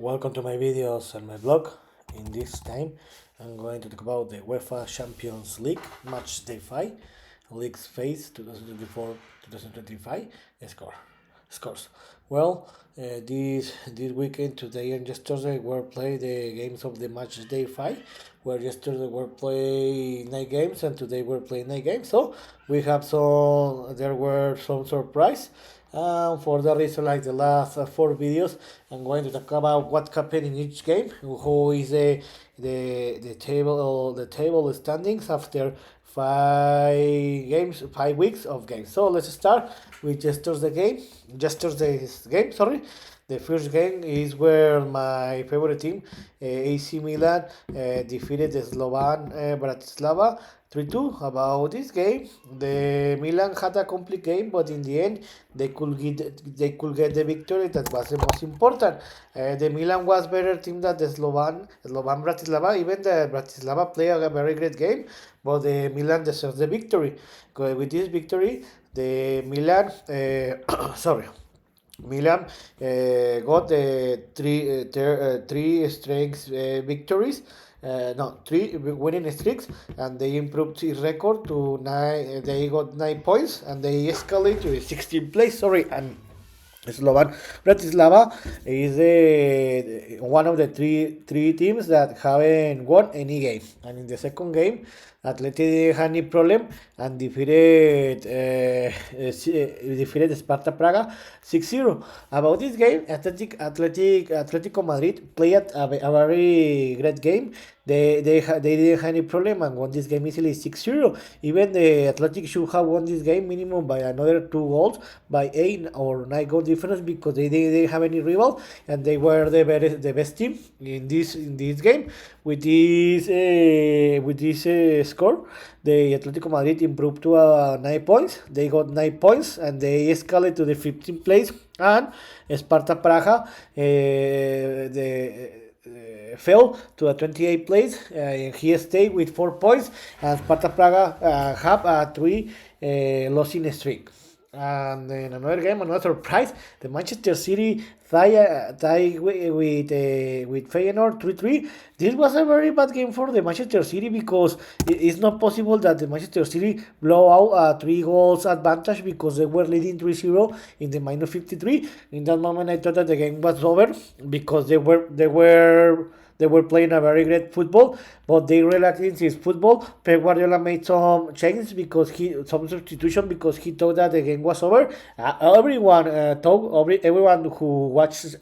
Welcome to my videos and my blog. In this time, I'm going to talk about the UEFA Champions League match day 5, league's phase 2024-2025 scores. Well, this weekend, today and yesterday, were played the games of the match day 5, where yesterday were played 9 games and today were playing 9 games. So we have there were some surprise. For the reason, like the last 4 videos, I'm going to talk about what happened in each game, who is the table standings after 5 weeks of games. So let's start with Yesterday's game. Sorry. The first game is where my favorite team, AC Milan, defeated the Slovan Bratislava 3-2. About this game, the Milan had a complete game, but in the end, they could get the victory. That was the most important. The Milan was better team than the Slovan Bratislava. Even the Bratislava played a very great game, but the Milan deserves the victory. With this victory, the Milan, sorry. Milan got three straight victories, no, three winning streaks, and they improved his record to 9. They got 9 points, and they escalated to the 16th place. Sorry, and Slovan Bratislava is one of the three teams that haven't won any game. And in the second game, Atleti didn't have any problem and defeated Sparta Praga 6-0. About this game, Atletico Madrid played a very great game. They didn't have any problem and won this game easily 6-0. Even the Athletic should have won this game minimum by another 2 goals, by 8 or 9 goal difference, because they didn't have any rival and they were the best team in this game. With this score, the Atletico Madrid improved to 9 points. They got 9 points and they escalated to the 15th place. And Sparta Praha, fell to the 28th place. He stayed with 4 points, and Sparta Praga have a 3 losing streak. And in another game, another surprise, the Manchester City tie with Feyenoord 3-3. This was a very bad game for the Manchester City, because it's not possible that the Manchester City blow out a 3 goals advantage, because they were leading 3-0 in the minus 53. In that moment, I thought that the game was over, because they were playing a very great football, but they relaxed in his football. Pep Guardiola made some changes, some substitution, because he thought that the game was over. Everyone who watched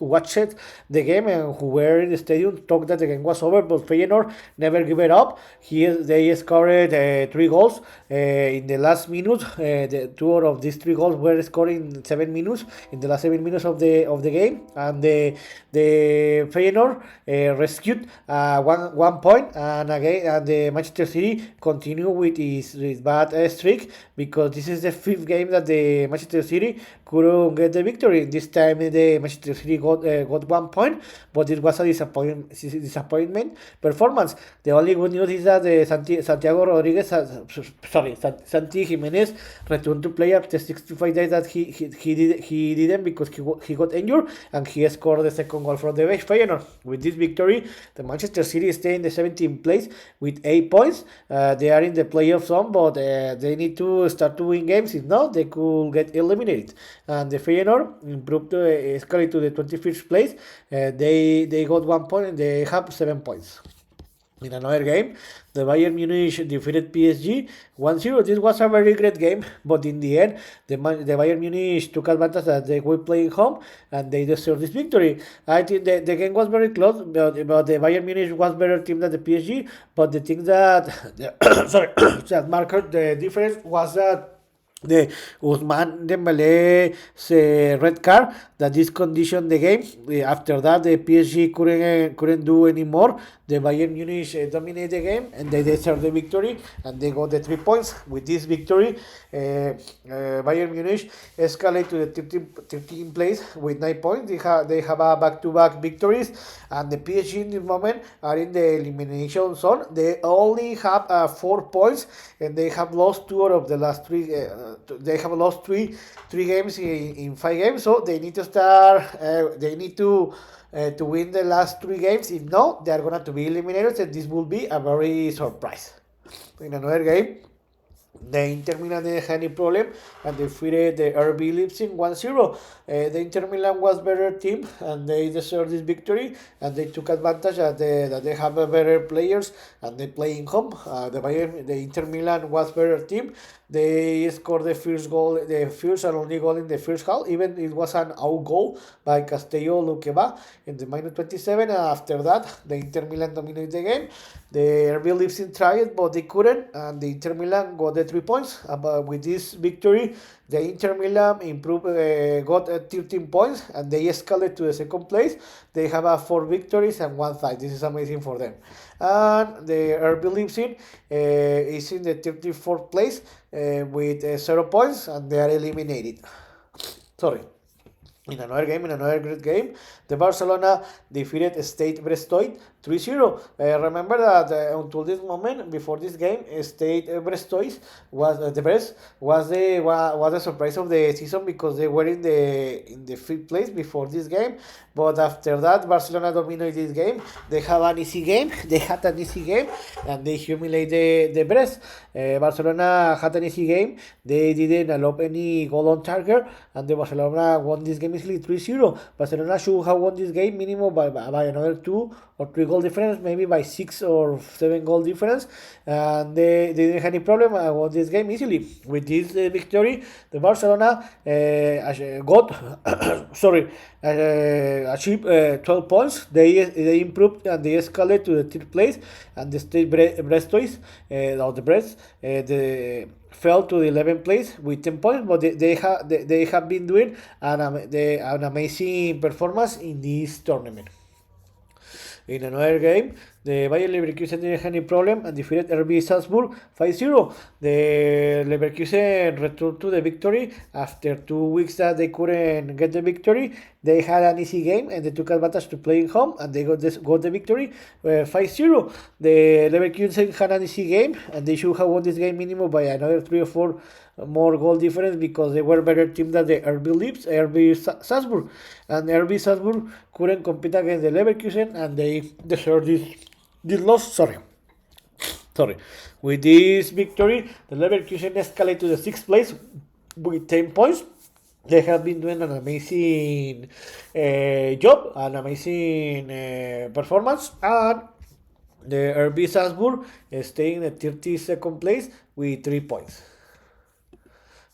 the game and who were in the stadium thought that the game was over, but Feyenoord never gave it up. They scored 3 goals in the last minute. The 2 of these 3 goals were scored in 7 minutes, in the last 7 minutes of the game, and the Feyenoord rescued 1 point, and the Manchester City continue with his bad streak, because this is the 5th game that the Manchester City couldn't get the victory. This time the Manchester City got 1 point, but it was a disappointment performance. The only good news is that Santi Jimenez returned to play after 65 days that he didn't, because he got injured, and he scored the second goal from the Feyenoord. With this victory, the Manchester City stay in the 17th place with 8 points. They are in the playoff zone, but they need to start to win games. If not, they could get eliminated. And the Feyenoord improved to escalate to the 21st place. They got 1 point and they have 7 points. In another game, the Bayern Munich defeated PSG 1-0. This was a very great game, but in the end, the Bayern Munich took advantage that they were playing home and they deserved this victory. I think the game was very close, but the Bayern Munich was better team than the PSG. But the thing that that marked the difference was that the Ousmane Dembele's red card that this conditioned the game. After that, the PSG couldn't do anymore. The Bayern Munich dominated the game and they deserved the victory and they got the 3 points. With this victory, Bayern Munich escalate to the 13th place with 9 points. They have a back-to-back victories, and the PSG in this moment are in the elimination zone. They only have 4 points and they have lost 2 out of the last 3 they have lost three games in 5 games, so they need to start. They need to win the last 3 games. If not, they are going to be eliminated, and this will be a very surprise. In another game, the Inter Milan didn't have any problem and defeated the RB Leipzig 1-0. The Inter Milan was better team and they deserved this victory, and they took advantage that they have a better players and they play in home. The Inter Milan was better team. They scored the first and only goal in the first half. Even it was an out goal by Castello Luqueba in the minus 27. And after that, the Inter Milan dominated the game. The RB Leipzig tried, but they couldn't, and the Inter Milan got the 3 points. But with this victory, the Inter Milan got 13 points, and they escalated to the second place. They have 4 victories and 1 tie. This is amazing for them. And the RB Leipzig is in the 34th place with 0 points, and they are eliminated. Sorry. In another great game, the Barcelona defeated Stade Brestois 3-0. Remember that until this moment, before this game, Stade Brestois was the surprise of the season because they were in the 5th place before this game. But after that, Barcelona dominated this game. They had an easy game, and they humiliated the Brest. Barcelona had an easy game. They didn't allow any goal on target, and the Barcelona won this game easily 3-0. Barcelona should have won this game minimum by another 2 or 3 goal difference, maybe by 6 or 7 goal difference, and they didn't have any problem. Won this game easily. With this victory, the Barcelona achieved 12 points. They improved and they escalated to the 3rd place, and the Stade Brestois, the Brest, fell to the 11th place with 10 points, but they have been doing an amazing performance in this tournament. In another game, the Bayern Leverkusen didn't have any problem and defeated RB Salzburg 5-0. The Leverkusen returned to the victory after 2 weeks that they couldn't get the victory. They had an easy game and they took advantage to play home, and they got the victory 5-0. The Leverkusen had an easy game and they should have won this game minimum by another 3 or 4 more goal difference because they were better team than the RB Salzburg, and RB Salzburg couldn't compete against the Leverkusen and they deserved this loss. Sorry. With this victory, the Leverkusen escalated to the 6th place with 10 points. They have been doing an amazing job, an amazing performance, and the RB Salzburg is staying in the 32nd place with 3 points.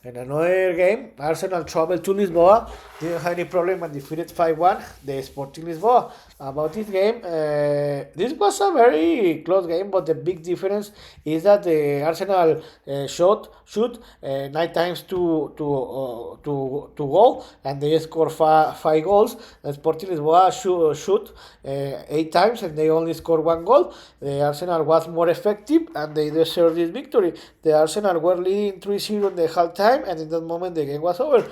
In another game, Arsenal traveled to Lisboa, didn't have any problem and defeated 5-1 the Sporting Lisboa. About this game, this was a very close game, but the big difference is that the Arsenal shoot 9 times to goal, and they scored 5 goals. The Sporting Lisboa shoot 8 times and they only scored 1 goal. The Arsenal was more effective and they deserved this victory. The Arsenal were leading 3-0 in the halftime, and in that moment the game was over.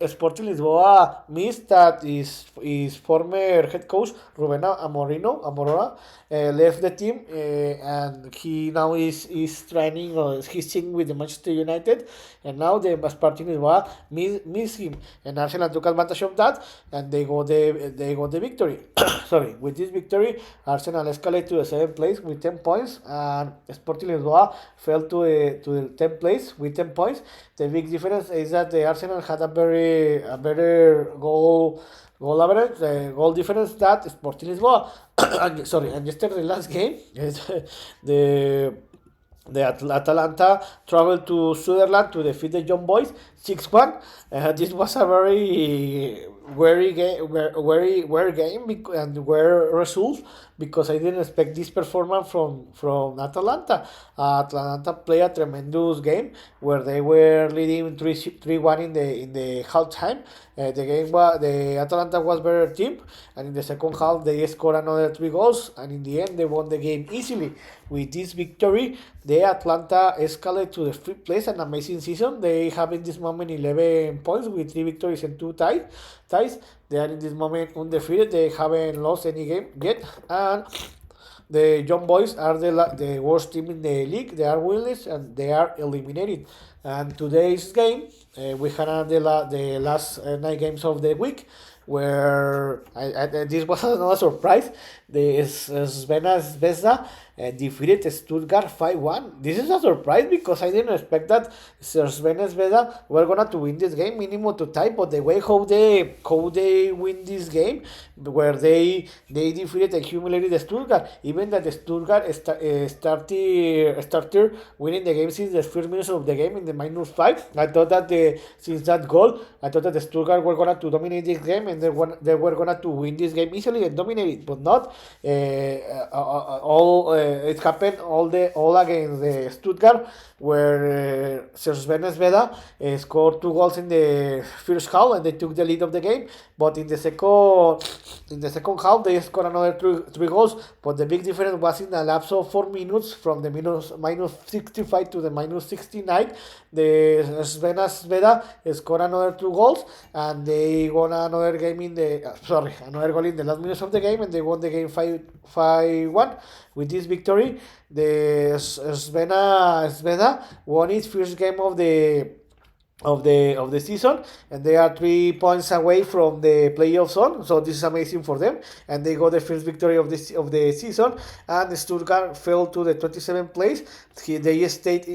Sporting Lisboa missed that his former head coach Ruben Amorora left the team, and he now is training or he's team with the Manchester United, and now the Sporting Lisboa miss him, and Arsenal took advantage of that and they got the victory. Sorry, with this victory, Arsenal escalated to the 7th place with 10 points, and Sporting Lisboa fell to the 10th place with 10 points. The big difference is that the Arsenal had a better goal average, goal difference that Sporting Lisboa. and yesterday last game, the Atalanta traveled to Switzerland to defeat the Young Boys 6-1. This was a very weird game and weird results because I didn't expect this performance from Atalanta. Atalanta played a tremendous game where they were leading 3-1 in the halftime. The Atalanta was better team, and in the second half they scored another 3 goals, and in the end they won the game easily. With this victory, the Atlanta escalated to the 5th place, an amazing season. They have in this moment 11 points with 3 victories and 2 ties. They are in this moment undefeated. They haven't lost any game yet, and the Young Boys are the worst team in the league. They are winless and they are eliminated. And today's game, we had the last 9 games of the week, where this was another surprise. The Zvezda defeated Stuttgart 5-1. This is a surprise because I didn't expect that Zvezda were gonna to win this game, minimum to tie. But the way how they win this game, where they defeated the humiliated Stuttgart, even that the Stuttgart started winning the game since the first minutes of the game in the -5. I thought that since that goal, I thought that the Stuttgart were gonna to dominate this game and they were gonna to win this game easily and dominate it, but not. It happened all against the Stuttgart, where Zvezda scored 2 goals in the first half and they took the lead of the game. But in the second half they scored another three goals. But the big difference was in a lapse of 4 minutes, from the -65 to the -69. The Zvezda scored another 2 goals and they won another game another goal in the last minutes of the game, and they won the game 5-1. With this victory, the Zvezda won its first game of the season, and they are 3 points away from the playoff zone. So this is amazing for them, and they got the first victory of the season. And Stuttgart fell to the 27th place. They stayed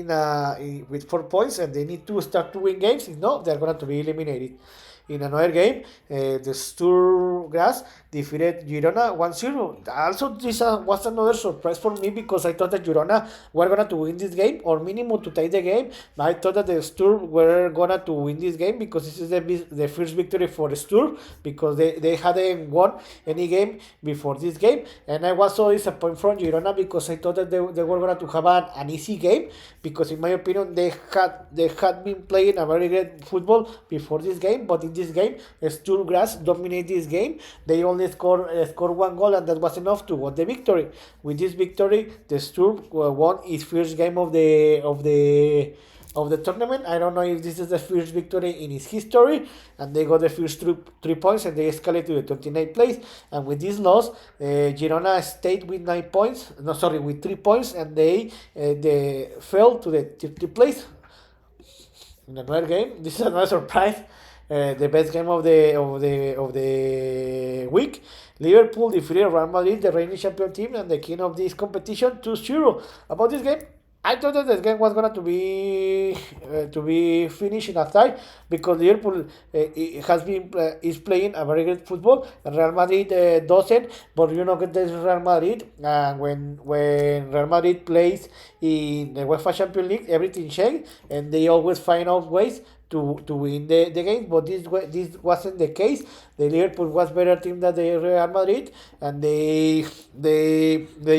with 4 points, and they need to start to win games. If not, they're going to be eliminated. In another game, the Sturm defeated Girona 1-0. Also, this was another surprise for me because I thought that Girona were going to win this game, or minimum to tie the game. I thought that the Sturm were going to win this game because this is the first victory for the Sturm, because they hadn't won any game before this game. And I was so disappointed from Girona because I thought that they were going to have an easy game, because in my opinion they had been playing a very great football before this game. But in this game, Sturm dominated this game. They only scored 1 goal, and that was enough to win the victory. With this victory, the Sturm won its first game of the tournament. I don't know if this is the first victory in its history, and they got the first 3 points, and they escalated to the 29th place. And with this loss, Girona stayed with 3 points, and they fell to the 30th place. In another game, this is another surprise. The best game of the week. Liverpool defeated Real Madrid, the reigning champion team and the king of this competition, 2-0. About this game, I thought that the game was going to be finished in a tie, because Liverpool is playing a very good football, and Real Madrid doesn't. But you know that this is Real Madrid, and when Real Madrid plays in the UEFA Champions League, everything changes, and they always find out ways to win the game. But this wasn't the case. The Liverpool was better team than the Real Madrid, and they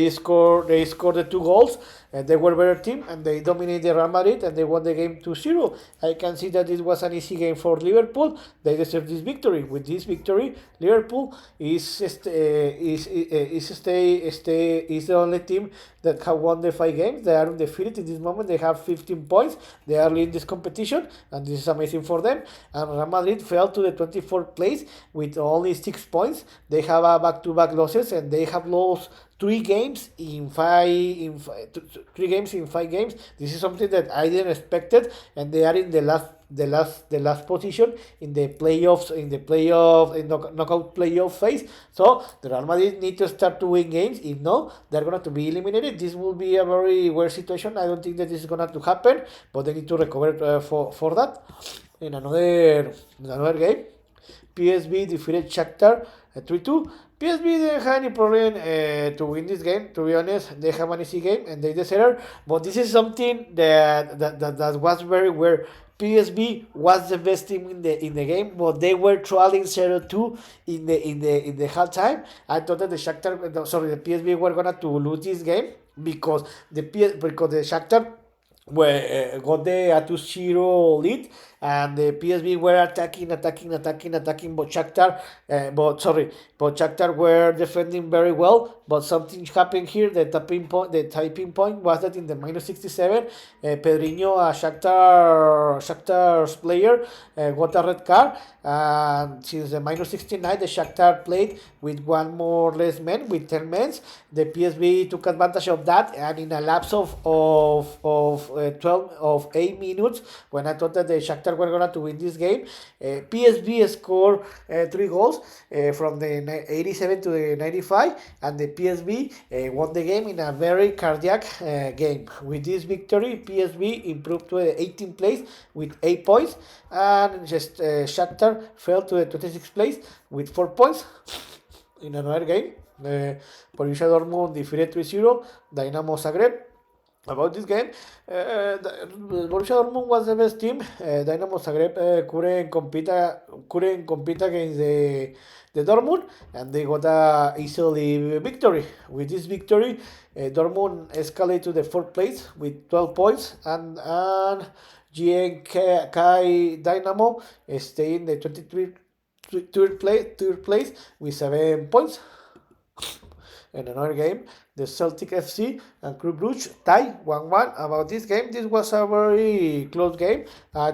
scored the 2 goals, and they were better team, and they dominated the Real Madrid, and they won the game 2-0. I can see that this was an easy game for Liverpool. They deserve this victory. With this victory, Liverpool is the only team that have won the 5 games. They are undefeated in this moment. They have 15 points. They are leading this competition, and this is amazing for them. And Real Madrid fell to the 24th place with only 6 points. They have a back-to-back losses, and they have lost 3 games in 5 games. This is something that I didn't expected, and they are in the last position in the playoffs, in knockout playoff phase. So the Real Madrid need to start to win games. If not, they're going to be eliminated. This will be a very weird situation. I don't think that this is going to happen, but they need to recover for that. In another game, PSV defeated Shakhtar 3-2. PSV didn't have any problem to win this game. To be honest, they have an easy game and they deserve. But this is something that was very weird. PSV was the best team in the game, but they were trailing 0-2 in the halftime. I thought that the PSV were gonna to lose this game because the Shakhtar got the 2-0 lead, and the PSV were attacking, but Shakhtar were defending very well. But something happened here. The typing point was that in the minus 67, Pedrinho, a Shakhtar's player, got a red card. And since the minus 69, the Shakhtar played with one more less men, with 10 men. The PSV took advantage of that, and in a lapse of 8 minutes, when I thought that the Shakhtar were going to win this game, PSV scored 3 goals from the 87 to the 95, and the PSV won the game in a very cardiac game. With this victory, PSV improved to the 18th place with 8 points, and just Shakhtar fell to the 26th place with 4 points. In another game, Borussia Dortmund defeated 3-0 Dinamo Zagreb. About this game, Borussia Dortmund was the best team. Dinamo Zagreb couldn't compete against the Dortmund, and they got a easily victory. With this victory, Dortmund escalated to the 4th place with 12 points, and GNK Dinamo stay in the 23rd place with 7 points. In another game, the Celtic FC and Club Brugge tied 1-1. About this game, this was a very close game. I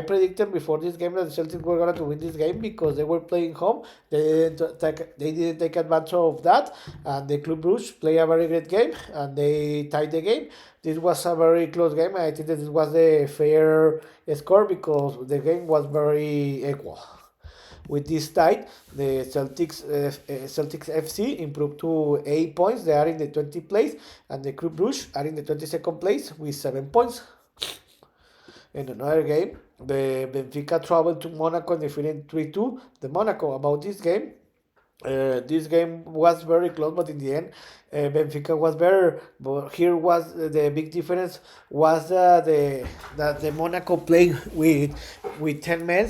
predicted before this game that the Celtic were going to win this game because they were playing home. They didn't take advantage of that, and the Club Brugge played a very great game, and they tied the game. This was a very close game. I think that this was the fair score because the game was very equal. With this tie, the Celtics FC improved to 8 points. They are in the 20th place, and the Club Brugge are in the 22nd place with 7 points. In another game, the Benfica traveled to Mónaco and defeated 3-2 the Mónaco. About this game was very close, but in the end, Benfica was better. But here was the big difference was that the Monaco played with 10 men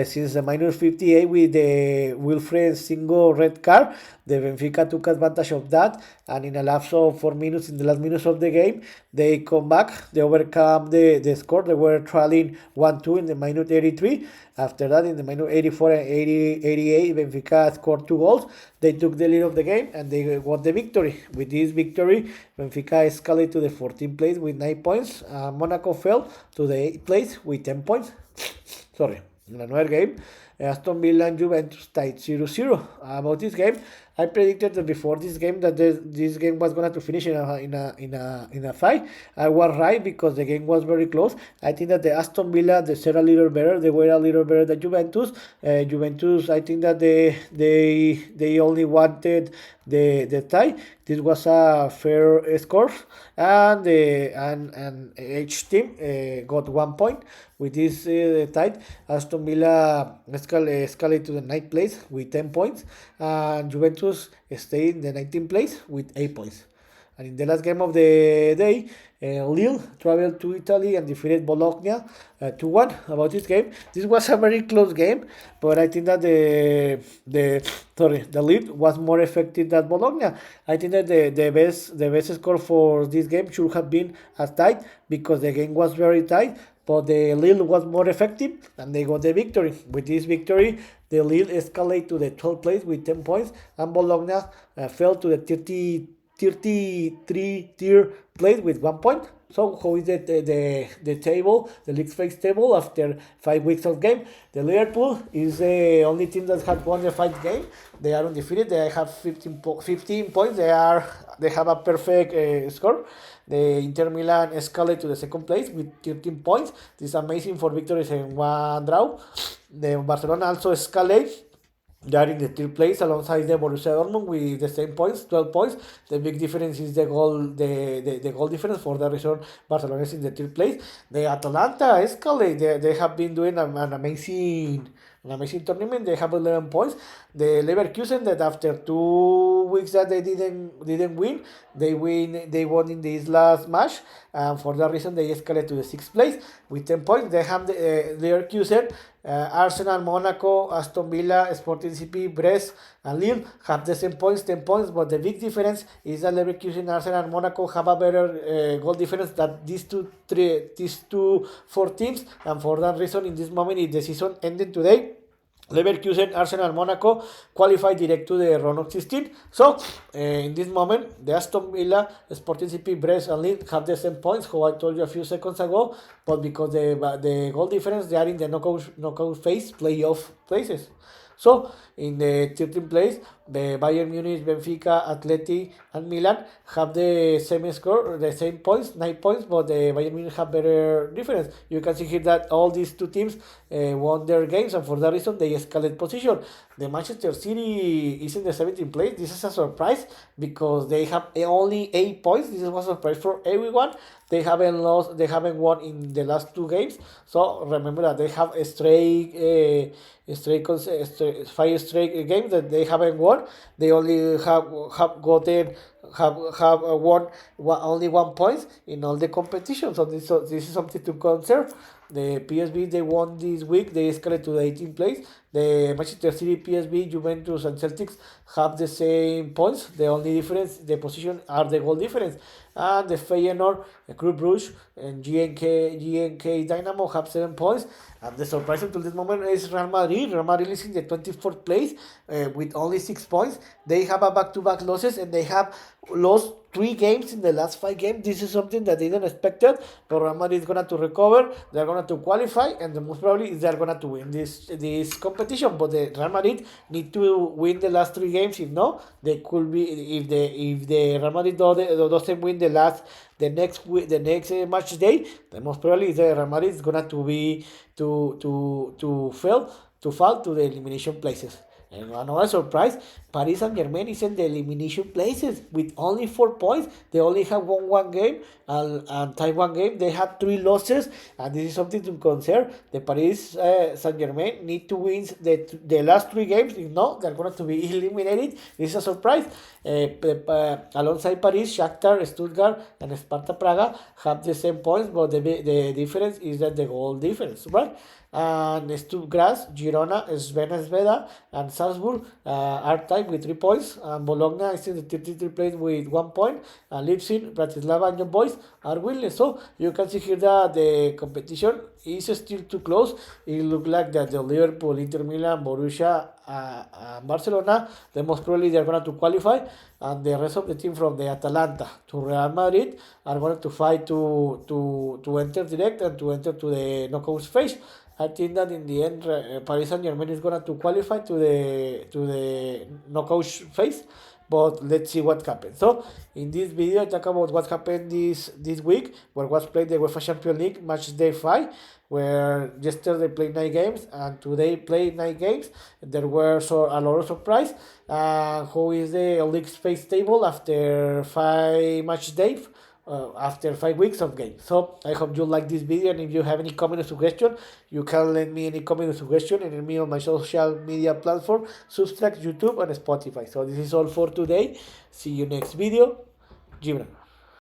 since the minus 58 with the Wilfred single red card. The Benfica took advantage of that, and in a lapse of 4 minutes, in the last minutes of the game, they come back. They overcome the score. They were trailing 1-2 in the minute 83. After that, in the minute 84 and 88, Benfica scored 2 goals. They took the lead of the game, and they won the victory. With this victory, Benfica escalated to the 14th place with 9 points. Monaco fell to the 8th place with 10 points. In another game, Aston Villa and Juventus tied 0-0. About this game, I predicted that before this game that this game was going to finish in a fight. I was right because the game was very close. I think that the Aston Villa they set a little better. They were a little better than Juventus. Juventus, I think that they only wanted the tie. This was a fair score, and each team got 1 point. With this tie, Aston Villa escalated to the 9th place with 10 points, and Juventus stayed in the 19th place with 8 points. And in the last game of the day, Lille traveled to Italy and defeated Bologna 2-1. About this game, this was a very close game, but I think that the Lille was more effective than Bologna. I think that the best score for this game should have been as tight because the game was very tight. But the Lille was more effective, and they got the victory. With this victory, the Lille escalated to the 12th place with 10 points, and Bologna fell to the 33rd place with 1 point. So how is the table, the league phase table after 5 weeks of game? The Liverpool is the only team that has won the 5th game. They are undefeated. They have 15 points. They have a perfect score. The Inter Milan escalated to the 2nd place with 13 points. This is amazing for victories and 1 draw. The Barcelona also escalated. They are in the 3rd place alongside the Borussia Dortmund with the same points, 12 points. The big difference is the goal difference. For that reason, Barcelona is in the 3rd place. The Atalanta escalate. They have been doing an amazing tournament. They have 11 points. The Leverkusen that after two 2 weeks that they didn't win. They won in this last match, and for that reason they escalated to the 6th place with 10 points. They have the Leverkusen, Arsenal, Mónaco, Aston Villa, Sporting CP, Brest, and Lille have the same points, 10 points. But the big difference is that Leverkusen, Arsenal, and Mónaco have a better goal difference than these two four teams, and for that reason, in this moment, if the season ended today, Leverkusen, Arsenal, Monaco qualified direct to the round of 16. So, in this moment, the Aston Villa, Sporting CP, Brest, and Lille have the same points, who I told you a few seconds ago, but because the goal difference, they are in the knockout phase, playoff places. So, in the 13th place, the Bayern Munich, Benfica, Atleti, and Milan have the same score, the same points, 9 points, but the Bayern Munich have better difference. You can see here that all these two teams won their games, and for that reason, they escalate position. The Manchester City is in the 17th place. This is a surprise because they have only 8 points. This is a surprise for everyone. They haven't won in the last 2 games. So remember that they have five straight games that they haven't won. They only have won only 1 point in all the competitions. So this is something to consider. The PSV, they won this week. They escalated to the 18th place. The Manchester City, PSV, Juventus, and Celtics have the same points. The only difference, the position, are the goal difference. And the Feyenoord, Club Brugge, and GNK Dinamo have 7 points. And the surprise until this moment is Real Madrid. Real Madrid is in the 24th place with only 6 points. They have a back-to-back losses, and they have lost 3 games in the last 5 games. This is something that they didn't expect, but Real Madrid is going to recover. They're going to qualify, and the most probably is they're going to win this competition. But the Real Madrid need to win the last 3 games. If no, they could be, if the Real Madrid doesn't win the next match day, the most probably is the Real Madrid is going to be to fall to the elimination places. And another surprise, Paris Saint-Germain is in the elimination places with only 4 points. They only have won 1 game and tied 1 game. They have 3 losses, and this is something to consider. The Paris Saint-Germain need to win the last 3 games. If not, they're going to be eliminated. This is a surprise. Alongside Paris, Shakhtar, Stuttgart, and Sparta Praha have the same points, but the difference is that the goal difference, right? And Graz, Girona, Zvezda, and Salzburg are tied with 3 points. And Bologna is in the 33rd place with 1 point. And Leipzig, Bratislava, and Young Boys are winless. So you can see here that the competition is still too close. It looks like that the Liverpool, Inter Milan, Borussia, and Barcelona, the most probably they are going to qualify, and the rest of the team from the Atalanta to Real Madrid are going to fight to enter direct and to enter to the knockout phase. I think that in the end, Paris Saint-Germain is going to qualify to the knockout phase, but let's see what happens. So, in this video, I talk about what happened this week, where was played the UEFA Champions League MatchDay 5, where yesterday played 9 games, and today played 9 games. There were a lot of surprise. Who is the league phase table after 5 match days? After 5 weeks of games. So I hope you like this video, and if you have any comment or suggestion, you can let me any comment or suggestion and me on my social media platform, Substack, YouTube, and Spotify. So this is all for today. See you next video. Gibran.